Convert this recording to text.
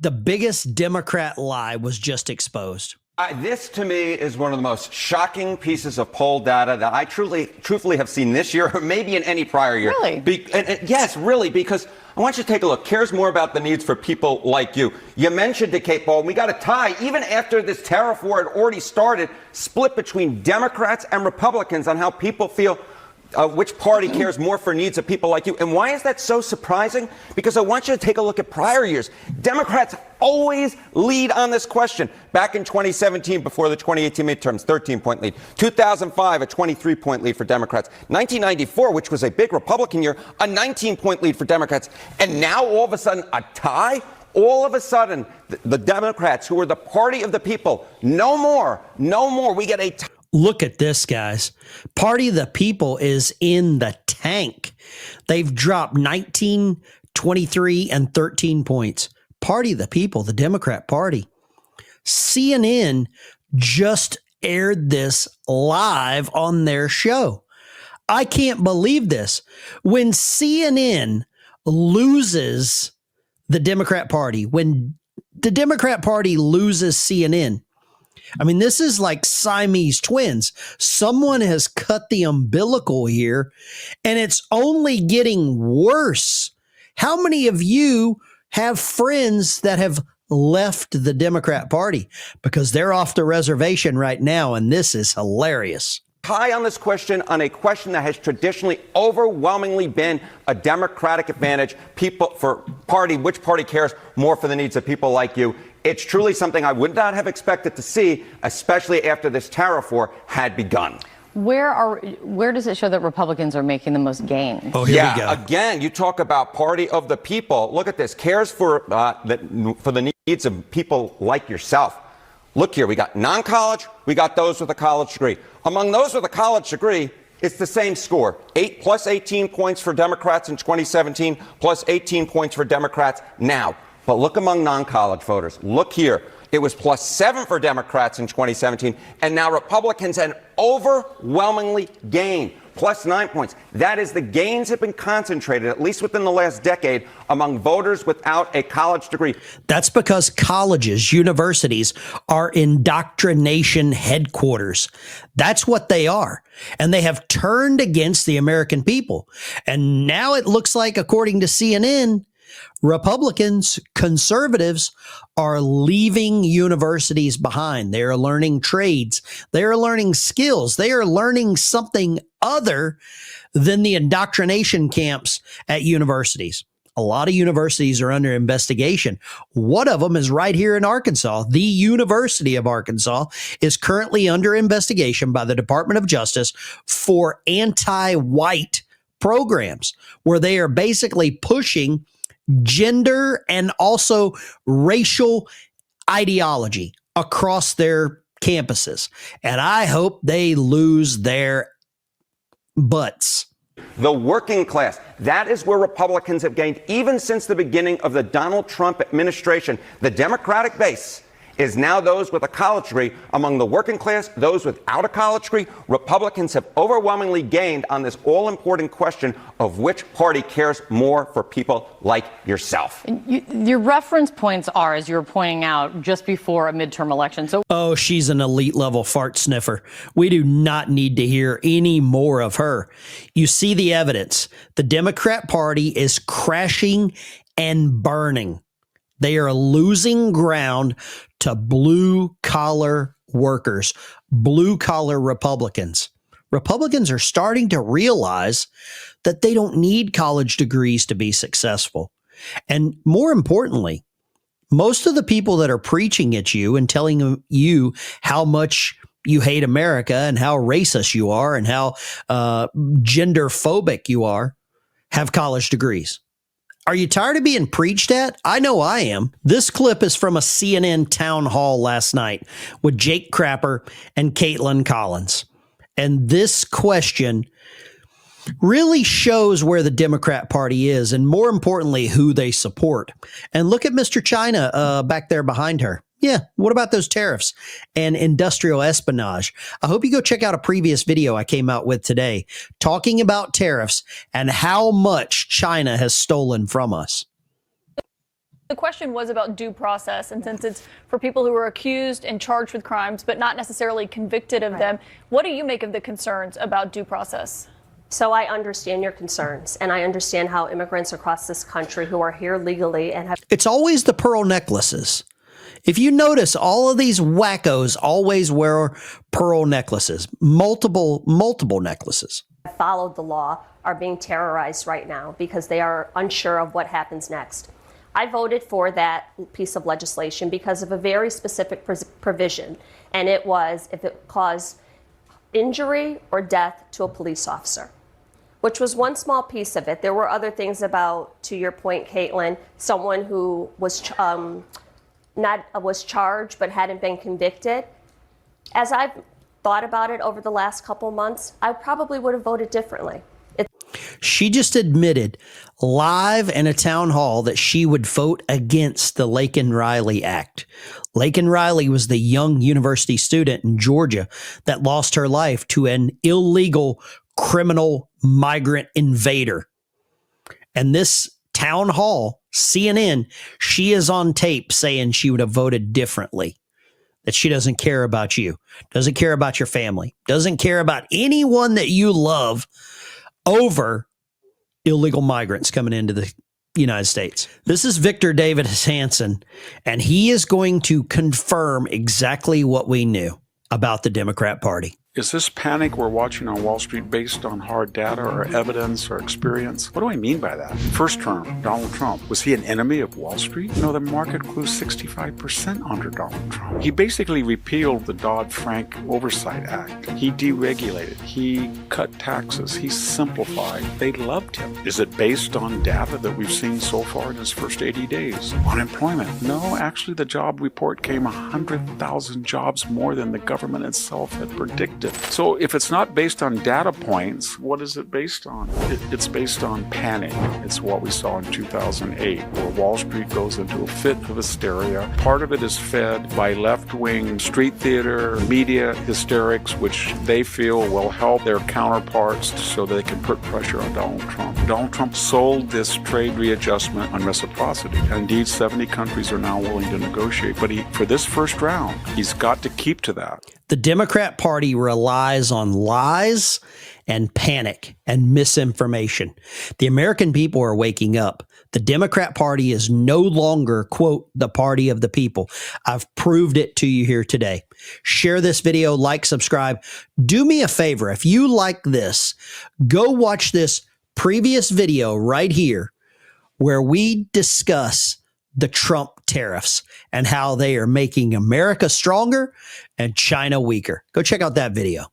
The biggest Democrat lie was just exposed. This, to me, is one of the most shocking pieces of poll data that I truthfully have seen this year, or maybe in any prior year. Really? Yes, really, because I want you to take a look. Cares more about the needs for people like you. You mentioned to Kate Baldwin, we got a tie, even after this tariff war had already started, split between Democrats and Republicans on how people feel. Which party cares more for needs of people like you? And why is that so surprising? Because I want you to take a look at prior years. Democrats always lead on this question. Back in 2017, before the 2018 midterms, 13-point lead. 2005, a 23-point lead for Democrats. 1994, which was a big Republican year, a 19-point lead for Democrats. And now, all of a sudden, a tie? All of a sudden, the Democrats, who are the party of the people, no more, we get a tie. Look at this, guys. Party of the People is in the tank. They've dropped 19, 23, and 13 points. Party of the People, the Democrat Party. CNN just aired this live on their show. I can't believe this. When CNN loses the Democrat Party, when the Democrat Party loses CNN, I mean, this is like Siamese twins. Someone has cut the umbilical here, and it's only getting worse. How many of you have friends that have left the Democrat Party? Because they're off the reservation right now, and this is hilarious. High on this question, on a question that has traditionally overwhelmingly been a Democratic advantage. Which party cares more for the needs of people like you? It's truly something I would not have expected to see, especially after this tariff war had begun. Where does it show that Republicans are making the most gain? Oh, here we go. Again, you talk about party of the people. Look at this. Cares for the needs of people like yourself. Look here. We got non-college. We got those with a college degree. Among those with a college degree, it's the same score. 8 plus 18 points for Democrats in 2017, plus 18 points for Democrats now. But look among non-college voters. Look here. It was plus 7 for Democrats in 2017, and now Republicans had overwhelmingly gained, plus 9 points. That is, the gains have been concentrated, at least within the last decade, among voters without a college degree. That's because colleges, universities are indoctrination headquarters. That's what they are. And they have turned against the American people. And now it looks like, according to CNN, Republicans, conservatives are leaving universities behind. They are learning trades. They are learning skills. They are learning something other than the indoctrination camps at universities. A lot of universities are under investigation. One of them is right here in Arkansas. The University of Arkansas is currently under investigation by the Department of Justice for anti-white programs, where they are basically pushing gender and also racial ideology across their campuses. And I hope they lose their butts. The working class, that is where Republicans have gained even since the beginning of the Donald Trump administration. The Democratic base is now those with a college degree. Among the working class, those without a college degree, Republicans have overwhelmingly gained on this all-important question of which party cares more for people like yourself. Your reference points are, as you were pointing out, just before a midterm election. Oh, she's an elite-level fart sniffer. We do not need to hear any more of her. You see the evidence. The Democrat Party is crashing and burning. They are losing ground to blue-collar workers, blue-collar Republicans. Republicans are starting to realize that they don't need college degrees to be successful. And more importantly, most of the people that are preaching at you and telling you how much you hate America and how racist you are and how gender phobic you are have college degrees. Are you tired of being preached at? I know I am. This clip is from a CNN town hall last night with Jake Crapper and Caitlin Collins. And this question really shows where the Democrat Party is, and more importantly, who they support. And look at Mr. China back there behind her. Yeah, what about those tariffs and industrial espionage? I hope you go check out a previous video I came out with today talking about tariffs and how much China has stolen from us. The question was about due process, and since it's for people who are accused and charged with crimes but not necessarily convicted of them, what do you make of the concerns about due process? So I understand your concerns, and I understand how immigrants across this country who are here legally and have... It's always the pearl necklaces. If you notice, all of these wackos always wear pearl necklaces, multiple necklaces. followed the law are being terrorized right now because they are unsure of what happens next. I voted for that piece of legislation because of a very specific provision, and it was if it caused injury or death to a police officer, which was one small piece of it. There were other things about, to your point, Caitlin, someone who was was charged but hadn't been convicted. As I've thought about it over the last couple months, I probably would have voted differently. She just admitted live in a town hall that she would vote against the Laken Riley Act. Laken Riley was the young university student in Georgia that lost her life to an illegal criminal migrant invader. And this town hall, CNN, she is on tape saying she would have voted differently. That she doesn't care about you, doesn't care about your family, doesn't care about anyone that you love over illegal migrants coming into the United States. This is Victor David Hansen, and he is going to confirm exactly what we knew about the Democrat Party. Is this panic we're watching on Wall Street based on hard data or evidence or experience? What do I mean by that? First term, Donald Trump. Was he an enemy of Wall Street? No, the market grew 65% under Donald Trump. He basically repealed the Dodd-Frank Oversight Act. He deregulated. He cut taxes. He simplified. They loved him. Is it based on data that we've seen so far in his first 80 days? Unemployment. No, actually the job report came 100,000 jobs more than the government itself had predicted. So if it's not based on data points, what is it based on? It's based on panic. It's what we saw in 2008, where Wall Street goes into a fit of hysteria. Part of it is fed by left-wing street theater, media hysterics, which they feel will help their counterparts so they can put pressure on Donald Trump. Donald Trump sold this trade readjustment on reciprocity. Indeed, 70 countries are now willing to negotiate. But for this first round, he's got to keep to that. The Democrat Party relies on lies and panic and misinformation. The American people are waking up. The Democrat Party is no longer, quote, the party of the people. I've proved it to you here today. Share this video, like, subscribe. Do me a favor. If you like this, go watch this previous video right here where we discuss the Trump tariffs and how they are making America stronger and China weaker. Go check out that video.